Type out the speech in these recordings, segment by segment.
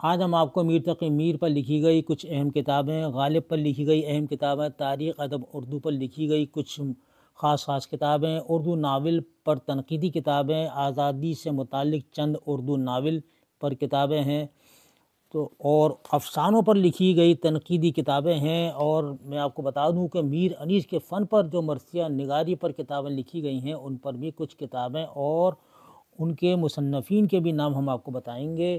آج ہم آپ کو میر تقی میر پر لکھی گئی کچھ اہم کتابیں، غالب پر لکھی گئی اہم کتابیں، تاریخ ادب اردو پر لکھی گئی کچھ خاص کتابیں، اردو ناول پر تنقیدی کتابیں، آزادی سے متعلق چند اردو ناول پر کتابیں ہیں اور افسانوں پر لکھی گئی تنقیدی کتابیں ہیں۔ اور میں آپ کو بتا دوں کہ میر انیس کے فن پر جو مرثیہ نگاری پر کتابیں لکھی گئی ہیں ان پر بھی کچھ کتابیں اور ان کے مصنفین کے بھی نام ہم آپ کو بتائیں گے۔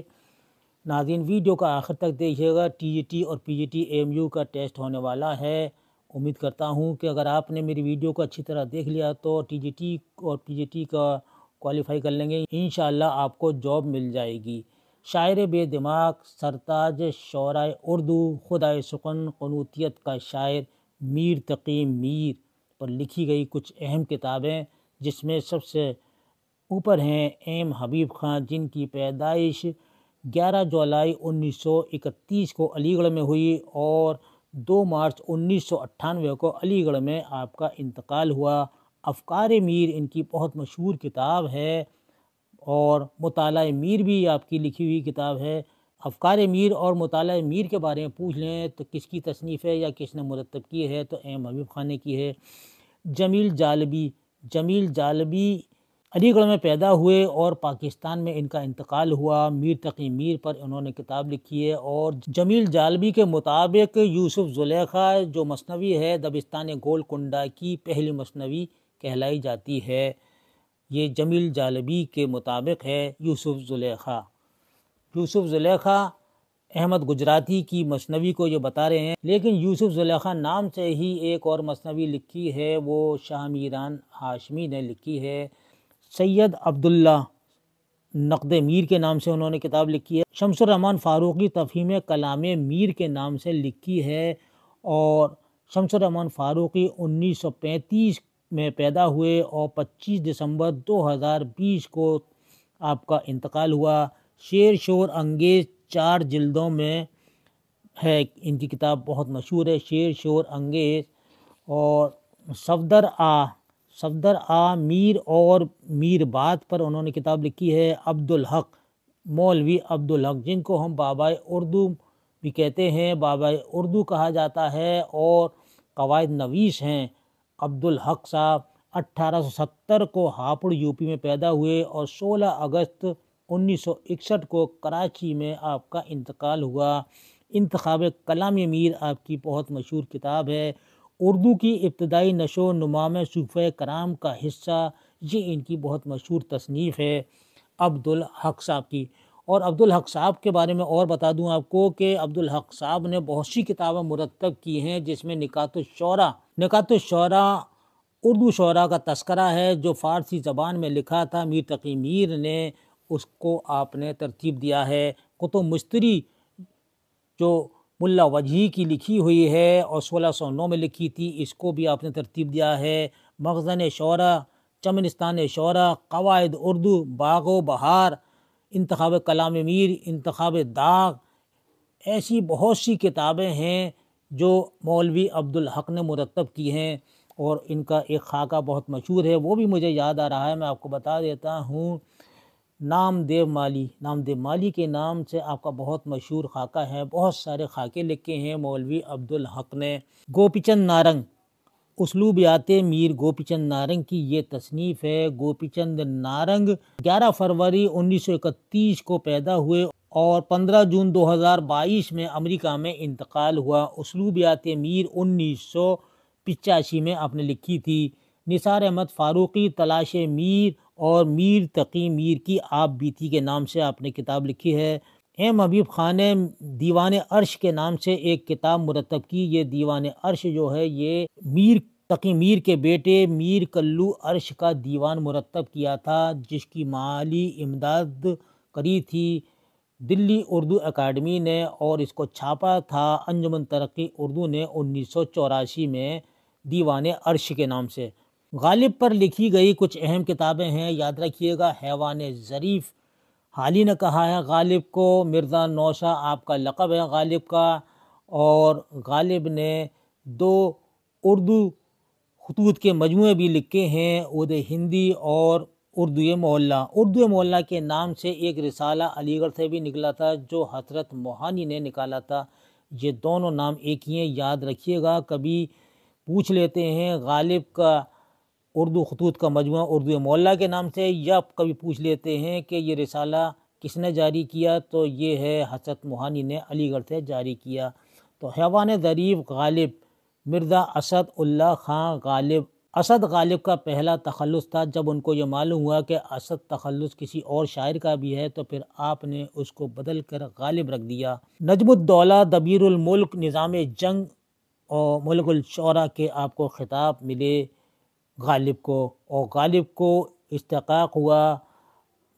ناظرین ویڈیو کا آخر تک دیکھیے گا۔ ٹی جی ٹی اور P G T A M U کا ٹیسٹ ہونے والا ہے۔ امید کرتا ہوں کہ اگر آپ نے میری ویڈیو کو اچھی طرح دیکھ لیا تو ٹی جی ٹی اور پی جی ٹی کا کوالیفائی کر لیں گے، انشاءاللہ آپ کو جاب مل جائے گی۔ شاعر بے دماغ، سرتاج شعراء اردو، خدائے سخن قنوتیت کا شاعر میر تقی میر پر لکھی گئی کچھ اہم کتابیں، جس میں سب سے اوپر ہیں ایم حبیب خان، جن کی پیدائش 11 جولائی 1931 کو علی گڑھ میں ہوئی اور 2 مارچ 1998 کو علی گڑھ میں آپ کا انتقال ہوا۔ افکار میر ان کی بہت مشہور کتاب ہے اور مطالعہ میر بھی آپ کی لکھی ہوئی کتاب ہے۔ افکار میر اور مطالعہ میر کے بارے میں پوچھ لیں تو کس کی تصنیف ہے یا کس نے مرتب کی ہے تو ایم حبیب خان نے کی ہے۔ جمیل جالبی علی گڑھ میں پیدا ہوئے اور پاکستان میں ان کا انتقال ہوا۔ میر تقی میر پر انہوں نے کتاب لکھی ہے اور جمیل جالبی کے مطابق یوسف زلیخا جو مثنوی ہے دبستان گولکنڈہ کی پہلی مثنوی کہلائی جاتی ہے۔ یہ جمیل جالبی کے مطابق ہے یوسف زلیخا احمد گجراتی کی مثنوی کو یہ بتا رہے ہیں، لیکن یوسف زلیخا نام سے ہی ایک اور مثنوی لکھی ہے، وہ شاہ میران ہاشمی نے لکھی ہے۔ سید عبداللہ نقد میر کے نام سے انہوں نے کتاب لکھی ہے۔ شمس الرحمن فاروقی تفہیم کلام میر کے نام سے لکھی ہے اور شمس الرحمن فاروقی 1935 میں پیدا ہوئے اور 25 دسمبر 2020 کو آپ کا انتقال ہوا۔ شیر شور انگیز 4 جلدوں میں ہے، ان کی کتاب بہت مشہور ہے شیر شور انگیز۔ اور صفدر میر اور میر بات پر انہوں نے کتاب لکھی ہے۔ عبدالحق، مولوی عبدالحق، جن کو ہم بابائے اردو بھی کہتے ہیں، بابائے اردو کہا جاتا ہے اور قواعد نویس ہیں۔ عبدالحق صاحب 1870 کو ہاپوڑ یوپی میں پیدا ہوئے اور 16 اگست 1961 کو کراچی میں آپ کا انتقال ہوا۔ انتخاب کلام میر آپ کی بہت مشہور کتاب ہے۔ اردو کی ابتدائی نشو و نما میں صوفہ کرام کا حصہ، یہ ان کی بہت مشہور تصنیف ہے عبدالحق صاحب کی۔ اور عبدالحق صاحب کے بارے میں اور بتا دوں آپ کو کہ عبدالحق صاحب نے بہت سی کتابیں مرتب کی ہیں، جس میں نکات الشعراء اردو شعراء کا تذکرہ ہے جو فارسی زبان میں لکھا تھا، میر تقی میر نے اس کو آپ نے ترتیب دیا ہے۔ کتب مستری جو ملا وجہی کی لکھی ہوئی ہے اور 1609 میں لکھی تھی، اس کو بھی آپ نے ترتیب دیا ہے۔ مخزن شعراء، چمنستان شعراء، قواعد اردو، باغ و بہار، انتخاب کلام میر، انتخاب داغ، ایسی بہت سی کتابیں ہیں جو مولوی عبدالحق نے مرتب کی ہیں اور ان کا ایک خاکہ بہت مشہور ہے، وہ بھی مجھے یاد آ رہا ہے، میں آپ کو بتا دیتا ہوں۔ نامدیو مالی کے نام سے آپ کا بہت مشہور خاکہ ہے، بہت سارے خاکے لکھے ہیں مولوی عبدالحق نے۔ گوپی چند نارنگ، اسلوبیات میر گوپی چند نارنگ کی یہ تصنیف ہے۔ گوپی چند نارنگ 11 فروری 1931 کو پیدا ہوئے اور 15 جون 2022 میں امریکہ میں انتقال ہوا۔ اسلوبیات میر 1985 میں آپ نے لکھی تھی۔ نثار احمد فاروقی تلاش میر اور میر تقی میر کی آپ بیتی کے نام سے آپ نے کتاب لکھی ہے۔ ایم حبیب خان نے دیوان عرش کے نام سے ایک کتاب مرتب کی۔ یہ دیوان عرش جو ہے یہ میر تقی میر کے بیٹے میر کلو عرش کا دیوان مرتب کیا تھا، جس کی مالی امداد کری تھی دلی اردو اکیڈمی نے اور اس کو چھاپا تھا انجمن ترقی اردو نے 1984 میں دیوان عرش کے نام سے۔ غالب پر لکھی گئی کچھ اہم کتابیں ہیں، یاد رکھیے گا۔ حیوان ظریف، حالی نے کہا ہے غالب کو، مرزا نوشہ آپ کا لقب ہے غالب کا، اور غالب نے 2 اردو خطوط کے مجموعے بھی لکھے ہیں، عود ہندی اور اردو محلہ۔ اردو محلہ کے نام سے ایک رسالہ علی گڑھ سے بھی نکلا تھا جو حضرت موہانی نے نکالا تھا۔ یہ دونوں نام ایک ہی ہیں، یاد رکھیے گا۔ کبھی پوچھ لیتے ہیں غالب کا اردو خطوط کا مجموعہ اردو محلہ کے نام سے، یا کبھی پوچھ لیتے ہیں کہ یہ رسالہ کس نے جاری کیا، تو یہ ہے حضرت موہانی نے علی گڑھ سے جاری کیا۔ تو حیوان ظریف غالب مرزا اسد اللہ خان غالب۔ اسد غالب کا پہلا تخلص تھا۔ جب ان کو یہ معلوم ہوا کہ اسد تخلص کسی اور شاعر کا بھی ہے تو پھر آپ نے اس کو بدل کر غالب رکھ دیا۔ نجم الدولہ، دبیر الملک، نظام جنگ اور ملک الشعراء کے آپ کو خطاب ملے غالب کو، اور غالب کو استحقاق ہوا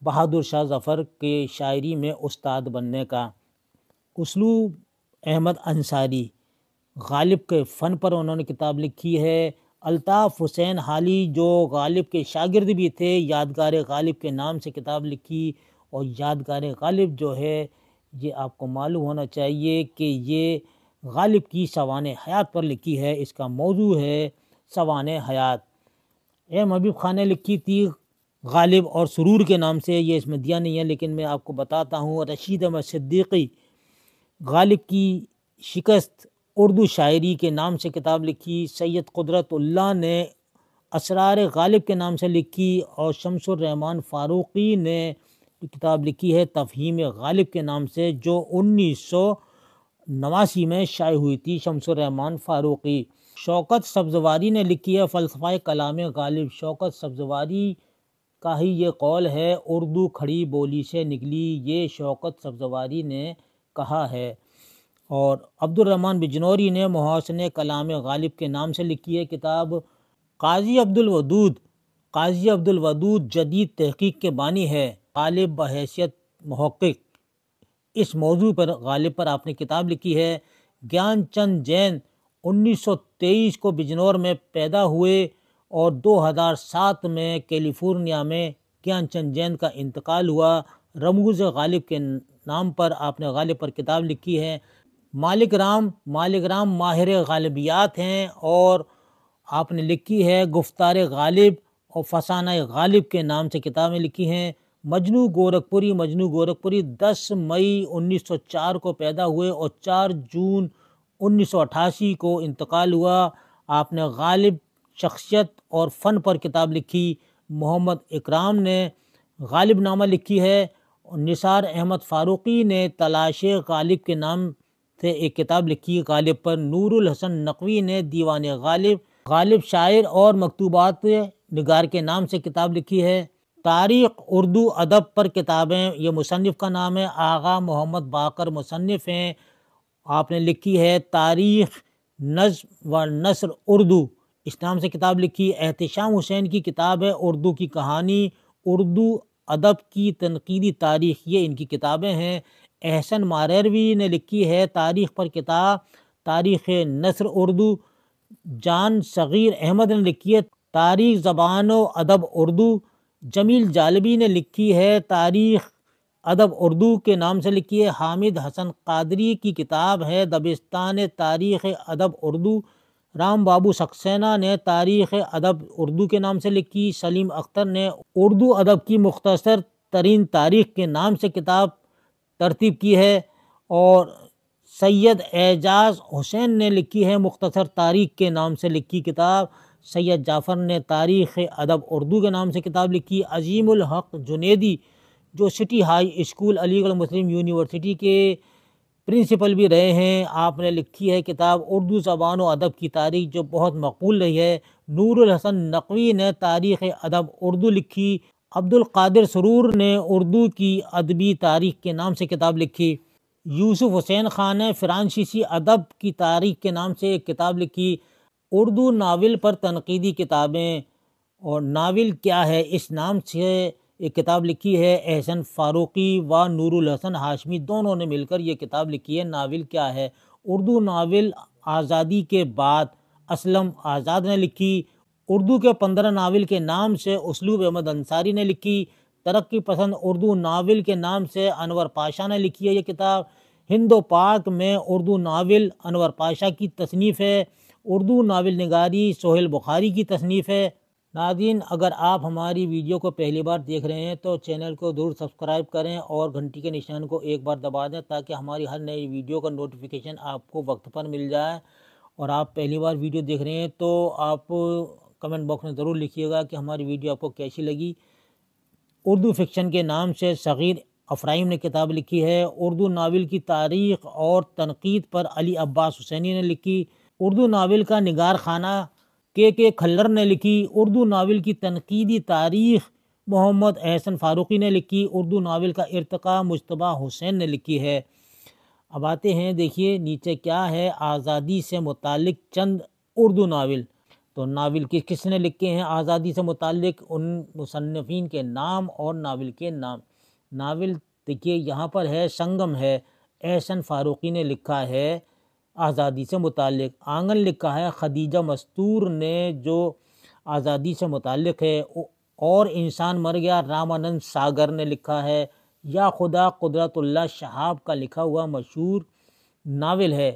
بہادر شاہ ظفر کے شاعری میں استاد بننے کا۔ اسلوب احمد انصاری، غالب کے فن پر انہوں نے کتاب لکھی ہے۔ الطاف حسین حالی جو غالب کے شاگرد بھی تھے، یادگار غالب کے نام سے کتاب لکھی، اور یادگار غالب جو ہے یہ آپ کو معلوم ہونا چاہیے کہ یہ غالب کی سوانح حیات پر لکھی ہے۔ اس کا موضوع ہے سوانح حیات۔ ایم حبیب خان نے لکھی تھی غالب اور سرور کے نام سے، یہ اس میں دیا نہیں ہے لیکن میں آپ کو بتاتا ہوں۔ رشید احمد صدیقی، غالب کی شکست اردو شاعری کے نام سے کتاب لکھی۔ سید قدرت اللہ نے اسرار غالب کے نام سے لکھی، اور شمس الرحمن فاروقی نے کتاب لکھی ہے تفہیم غالب کے نام سے، جو 1989 میں شائع ہوئی تھی۔ شمس الرحمن فاروقی۔ شوکت سبزواری نے لکھی ہے فلسفہ کلام غالب۔ شوکت سبزواری کا ہی یہ قول ہے، اردو کھڑی بولی سے نکلی، یہ شوکت سبزواری نے کہا ہے۔ اور عبدالرحمن بجنوری نے محاسن کلام غالب کے نام سے لکھی ہے کتاب۔ قاضی عبدالودود، قاضی عبدالودود جدید تحقیق کے بانی ہے، غالب بحیثیت محقق۔ اس موضوع پر غالب پر آپ نے کتاب لکھی ہے۔ گیان چند جین 1923 کو بجنور میں پیدا ہوئے، اور 2007 میں کیلیفورنیا میں گیان چند جین کا انتقال ہوا۔ رموز غالب کے نام پر آپ نے غالب پر کتاب لکھی ہے۔ مالک رام ماہر غالبیات ہیں، اور آپ نے لکھی ہے گفتار غالب اور فسانہ غالب کے نام سے کتابیں لکھی ہیں۔ مجنو گورکھپوری 10 مئی 1904 کو پیدا ہوئے اور 4 جون 1988 کو انتقال ہوا۔ آپ نے غالب شخصیت اور فن پر کتاب لکھی۔ محمد اکرام نے غالب نامہ لکھی ہے۔ نثار احمد فاروقی نے تلاش غالب کے نام سے ایک کتاب لکھی غالب پر۔ نور الحسن نقوی نے دیوان غالب شاعر اور مکتوبات نگار کے نام سے کتاب لکھی ہے۔ تاریخ اردو ادب پر کتابیں، یہ مصنف کا نام ہے آغا محمد باقر مصنف ہیں۔ آپ نے لکھی ہے تاریخ نظم و نثر اردو، اس نام سے کتاب لکھی۔ احتشام حسین کی کتاب ہے اردو کی کہانی، اردو ادب کی تنقیدی تاریخ، یہ ان کی کتابیں ہیں۔ احسن ماریروی نے لکھی ہے تاریخ پر کتاب، تاریخ نثر اردو۔ جان صغیر احمد نے لکھی ہے تاریخ زبان و ادب اردو۔ جمیل جالبی نے لکھی ہے تاریخ ادب اردو کے نام سے لکھی ہے۔ حامد حسن قادری کی کتاب ہے دبستان تاریخ ادب اردو۔ رام بابو سکسینہ نے تاریخ ادب اردو کے نام سے لکھی۔ سلیم اختر نے اردو ادب کی مختصر ترین تاریخ کے نام سے کتاب ترتیب کی ہے، اور سید اعجاز حسین نے لکھی ہے مختصر تاریخ کے نام سے لکھی کتاب۔ سید جعفر نے تاریخ ادب اردو کے نام سے کتاب لکھی۔ عظیم الحق جنیدی جو سٹی ہائی اسکول علی گڑھ مسلم یونیورسٹی کے پرنسپل بھی رہے ہیں، آپ نے لکھی ہے کتاب اردو زبان و ادب کی تاریخ، جو بہت مقبول رہی ہے۔ نور الحسن نقوی نے تاریخ ادب اردو لکھی۔ عبدالقادر سرور نے اردو کی ادبی تاریخ کے نام سے کتاب لکھی۔ یوسف حسین خان نے فرانسیسی ادب کی تاریخ کے نام سے ایک کتاب لکھی۔ اردو ناول پر تنقیدی کتابیں اور ناول کیا ہے اس نام سے ایک کتاب لکھی ہے۔ احسن فاروقی و نور الحسن ہاشمی دونوں نے مل کر یہ کتاب لکھی ہے ناول کیا ہے۔ اردو ناول آزادی کے بعد اسلم آزاد نے لکھی۔ اردو کے 15 ناول کے نام سے اسلوب احمد انصاری نے لکھی۔ ترقی پسند اردو ناول کے نام سے انور پاشا نے لکھی ہے یہ کتاب۔ ہند و پاک میں اردو ناول انور پاشا کی تصنیف ہے۔ اردو ناول نگاری سہیل بخاری کی تصنیف ہے۔ ناظرین، اگر آپ ہماری ویڈیو کو پہلی بار دیکھ رہے ہیں تو چینل کو ضرور سبسکرائب کریں اور گھنٹی کے نشان کو ایک بار دبا دیں تاکہ ہماری ہر نئی ویڈیو کا نوٹیفیکیشن آپ کو وقت پر مل جائے۔ اور آپ پہلی بار ویڈیو دیکھ رہے ہیں تو آپ کمنٹ باکس میں ضرور لکھیے گا کہ ہماری ویڈیو آپ کو کیسی لگی۔ اردو فکشن کے نام سے صغیر افرایم نے کتاب لکھی ہے۔ اردو ناول کی تاریخ اور تنقید پر علی عباس حسینی نے لکھی۔ اردو ناول کا نگار خانہ کے کھلر نے لکھی۔ اردو ناول کی تنقیدی تاریخ محمد احسن فاروقی نے لکھی۔ اردو ناول کا ارتقاء مجتبیٰ حسین نے لکھی ہے۔ اب آتے ہیں، دیکھیے نیچے کیا ہے، آزادی سے متعلق چند اردو ناول۔ تو ناول کس نے لکھے ہیں آزادی سے متعلق، ان مصنفین کے نام اور ناول کے نام۔ ناول دیکھیے یہاں پر ہے، سنگم ہے، احسن فاروقی نے لکھا ہے آزادی سے متعلق۔ آنگن لکھا ہے خدیجہ مستور نے جو آزادی سے متعلق ہے۔ اور انسان مر گیا رامانند ساگر نے لکھا ہے۔ یا خدا قدرت اللہ شہاب کا لکھا ہوا مشہور ناول ہے۔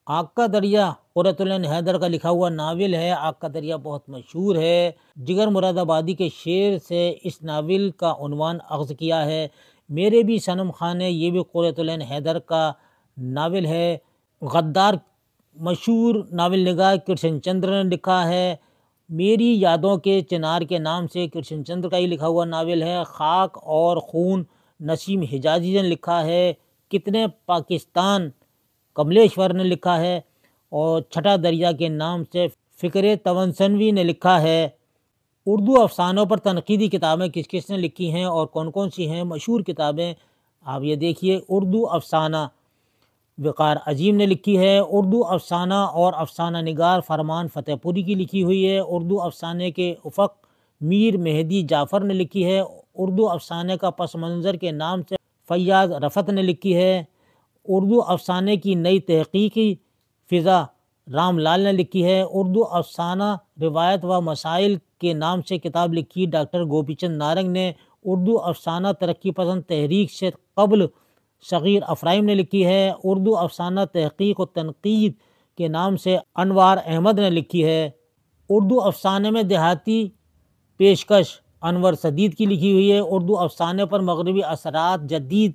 آگ کا دریا قرۃ العین حیدر کا لکھا ہوا ناول ہے۔ آگ کا دریا بہت مشہور ہے۔ جگر مراد آبادی کے شعر سے اس ناول کا عنوان اخذ کیا ہے۔ میرے بھی صنم خانے، یہ بھی قرۃ العین حیدر کا ناول ہے۔ غدار مشہور ناول نگار کرشن چندر نے لکھا ہے۔ میری یادوں کے چنار کے نام سے کرشن چندر کا ہی لکھا ہوا ناول ہے۔ خاک اور خون نسیم حجازی نے لکھا ہے۔ کتنے پاکستان کملیشور نے لکھا ہے۔ اور چھٹا دریا کے نام سے فکر تونسنوی نے لکھا ہے۔ اردو افسانوں پر تنقیدی کتابیں کس نے لکھی ہیں اور کون کون سی ہیں مشہور کتابیں، آپ یہ دیکھیے۔ اردو افسانہ وقار عظیم نے لکھی ہے۔ اردو افسانہ اور افسانہ نگار فرمان فتح پوری کی لکھی ہوئی ہے۔ اردو افسانے کے افق میر مہدی جعفر نے لکھی ہے۔ اردو افسانے کا پس منظر کے نام سے فیاض رفعت نے لکھی ہے۔ اردو افسانے کی نئی تحقیقی فضا رام لال نے لکھی ہے۔ اردو افسانہ روایت و مسائل کے نام سے کتاب لکھی ڈاکٹر گوپی چند نارنگ نے۔ اردو افسانہ ترقی پسند تحریک سے قبل صغیر افرایم نے لکھی ہے۔ اردو افسانہ تحقیق و تنقید کے نام سے انوار احمد نے لکھی ہے۔ اردو افسانے میں دیہاتی پیشکش انور سدید کی لکھی ہوئی ہے۔ اردو افسانے پر مغربی اثرات جدید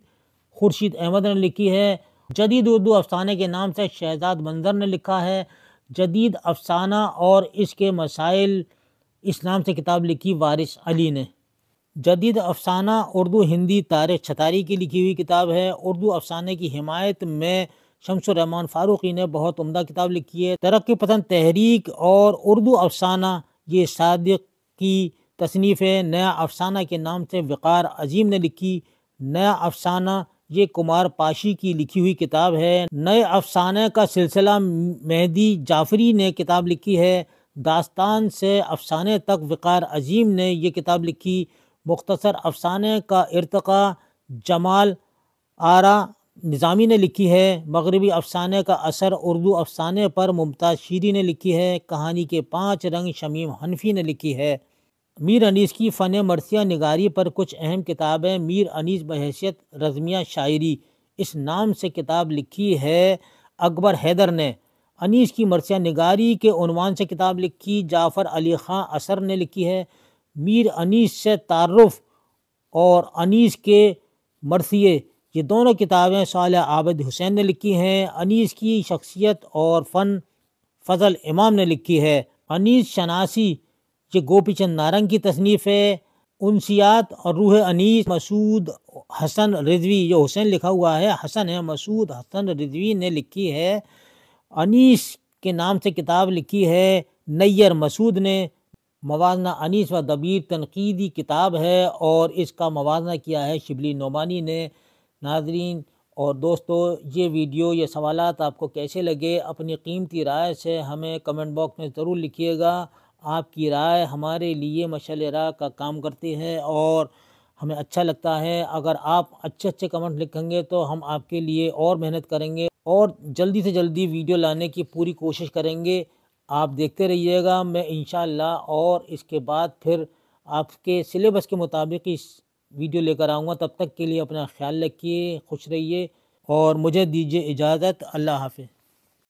خورشید احمد نے لکھی ہے۔ جدید اردو افسانے کے نام سے شہزاد منظر نے لکھا ہے۔ جدید افسانہ اور اس کے مسائل اس نام سے کتاب لکھی وارث علی نے۔ جدید افسانہ اردو ہندی تاریخ چھتاری کی لکھی ہوئی کتاب ہے۔ اردو افسانے کی حمایت میں شمس الرحمن فاروقی نے بہت عمدہ کتاب لکھی ہے۔ ترقی پسند تحریک اور اردو افسانہ یہ صادق کی تصنیف ہے۔ نیا افسانہ کے نام سے وقار عظیم نے لکھی۔ نیا افسانہ یہ کمار پاشی کی لکھی ہوئی کتاب ہے۔ نئے افسانے کا سلسلہ مہدی جعفری نے کتاب لکھی ہے۔ داستان سے افسانے تک وقار عظیم نے یہ کتاب لکھی۔ مختصر افسانے کا ارتقاء جمال آرا نظامی نے لکھی ہے۔ مغربی افسانے کا اثر اردو افسانے پر ممتاز شیری نے لکھی ہے۔ کہانی کے 5 رنگ شمیم حنفی نے لکھی ہے۔ میر انیس کی فن مرثیہ نگاری پر کچھ اہم کتابیں۔ میر انیس بحیثیت رزمیہ شاعری اس نام سے کتاب لکھی ہے اکبر حیدر نے۔ انیس کی مرثیہ نگاری کے عنوان سے کتاب لکھی جعفر علی خاں اثر نے لکھی ہے۔ میر انیس سے تعارف اور انیس کے مرثیے یہ دونوں کتابیں صالح عابد حسین نے لکھی ہیں۔ انیس کی شخصیت اور فن فضل امام نے لکھی ہے۔ انیس شناسی یہ گوپی چند نارنگ کی تصنیف ہے۔ انسیات اور روح انیس مسعود حسن رضوی، یہ حسین لکھا ہوا ہے، حسن ہے، مسعود حسن رضوی نے لکھی ہے۔ انیس کے نام سے کتاب لکھی ہے نیر مسعود نے۔ موازنہ انیس و دبیر تنقیدی کتاب ہے اور اس کا موازنہ کیا ہے شبلی نعمانی نے۔ ناظرین اور دوستو، یہ ویڈیو، یہ سوالات آپ کو کیسے لگے؟ اپنی قیمتی رائے سے ہمیں کمنٹ باکس میں ضرور لکھیے گا۔ آپ کی رائے ہمارے لیے مشعل راہ کا کام کرتی ہے اور ہمیں اچھا لگتا ہے۔ اگر آپ اچھے کمنٹ لکھیں گے تو ہم آپ کے لیے اور محنت کریں گے اور جلدی سے جلدی ویڈیو لانے کی پوری کوشش کریں گے۔ آپ دیکھتے رہیے گا، میں انشاءاللہ اور اس کے بعد پھر آپ کے سلیبس کے مطابق اس ویڈیو لے کر آؤں گا۔ تب تک کے لیے اپنا خیال رکھیے، خوش رہیے اور مجھے دیجیے اجازت۔ اللہ حافظ۔